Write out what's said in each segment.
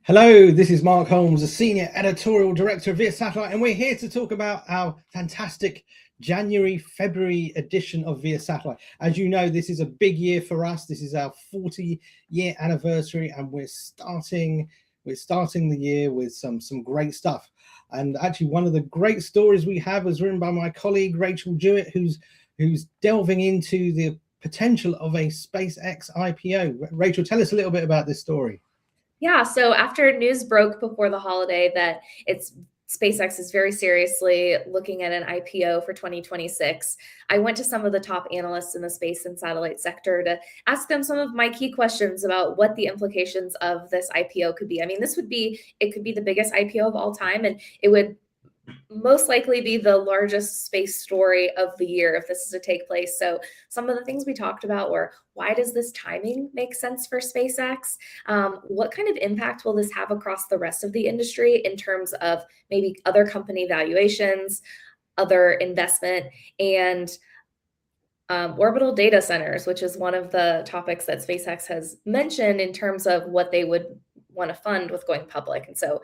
Hello, this is Mark Holmes, the Senior Editorial Director of Viasatellite, and we're here to talk about our fantastic January-February edition of Viasatellite. As you know, this is a big year for us. This is our 40-year anniversary, and we're starting the year with some great stuff. And actually, one of the great stories we have was written by my colleague Rachel Jewett, who's delving into the potential of a SpaceX IPO. Rachel, tell us a little bit about this story. Yeah, so after news broke before the holiday that SpaceX is very seriously looking at an IPO for 2026, I went to some of the top analysts in the space and satellite sector to ask them some of my key questions about what the implications of this IPO could be. I mean, it could be the biggest IPO of all time, and it would most likely be the largest space story of the year if this is to take place. So some of the things we talked about were, why does this timing make sense for SpaceX? What kind of impact will this have across the rest of the industry in terms of maybe other company valuations, other investment, and orbital data centers, which is one of the topics that SpaceX has mentioned in terms of what they would want to fund with going public. And so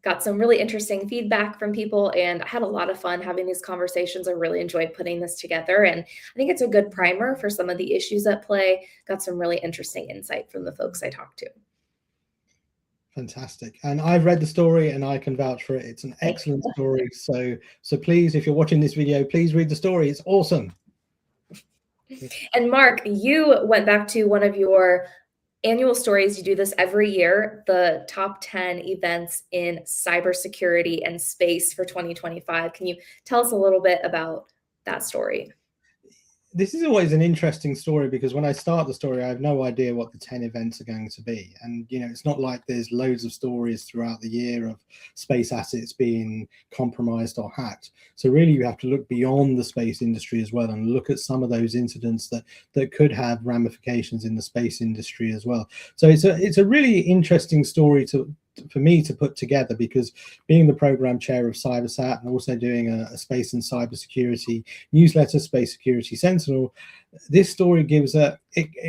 got some really interesting feedback from people, and I had a lot of fun having these conversations. I really enjoyed putting this together, and I think it's a good primer for some of the issues at play. Got some really interesting insight from the folks I talked to. Fantastic. And I've read the story and I can vouch for it. It's an excellent story. So please, if you're watching this video, please read the story. It's awesome. And Mark, you went back to one of your annual stories. You do this every year, the top 10 events in cybersecurity and space for 2025. Can you tell us a little bit about that story? This is always an interesting story because when I start the story, I have no idea what the 10 events are going to be. And, you know, it's not like there's loads of stories throughout the year of space assets being compromised or hacked. So really, you have to look beyond the space industry as well and look at some of those incidents that could have ramifications in the space industry as well. So it's a really interesting story for me to put together, because being the program chair of Cybersat and also doing a space and cybersecurity newsletter, Space Security Sentinel, this story gives it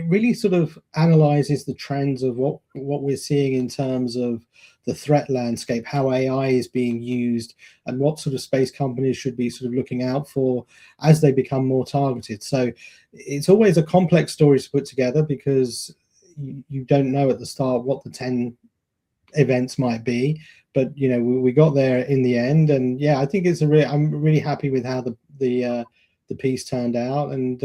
really sort of analyzes the trends of what we're seeing in terms of the threat landscape, how AI is being used, and what sort of space companies should be sort of looking out for as they become more targeted. So it's always a complex story to put together because you don't know at the start what the 10 events might be, but you know, we got there in the end. And yeah, I think I'm really happy with how the piece turned out. And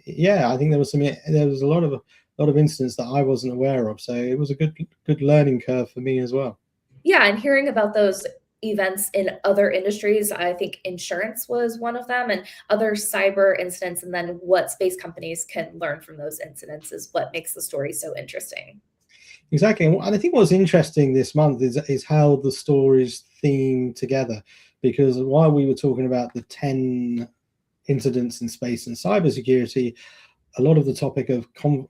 yeah, I think there was a lot of incidents that I wasn't aware of, so it was a good learning curve for me as well. Yeah, and hearing about those events in other industries, I think insurance was one of them, and other cyber incidents, and then what space companies can learn from those incidents is what makes the story so interesting. Exactly. And I think what's interesting this month is how the stories theme together, because while we were talking about the 10 incidents in space and cybersecurity, a lot of the topic of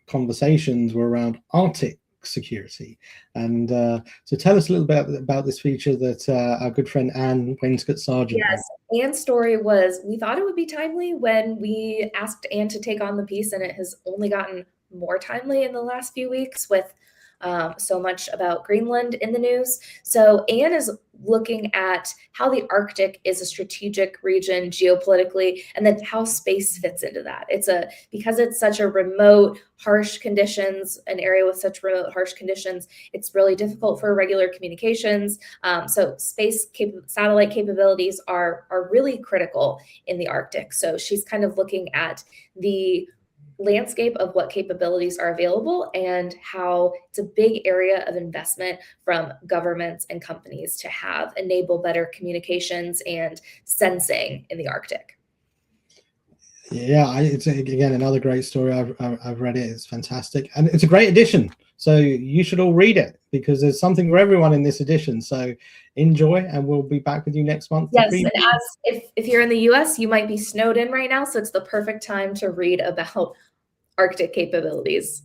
conversations were around Arctic security. And so tell us a little bit about this feature that our good friend Anne Wainscott-Sargent. Yes, Anne's story we thought it would be timely when we asked Anne to take on the piece, and it has only gotten more timely in the last few weeks with so much about Greenland in the news. So Anne is looking at how the Arctic is a strategic region geopolitically, and then how space fits into that. Because it's such a remote, harsh conditions, an area with such remote, harsh conditions, it's really difficult for regular communications. So satellite capabilities are really critical in the Arctic. So she's kind of looking at the landscape of what capabilities are available and how it's a big area of investment from governments and companies to enable better communications and sensing in the Arctic. Yeah, it's again another great story. I've read it. It's fantastic, and it's a great edition. So you should all read it because there's something for everyone in this edition. So enjoy, and we'll be back with you next month. Yes, and if you're in the US, you might be snowed in right now, so it's the perfect time to read about Arctic capabilities.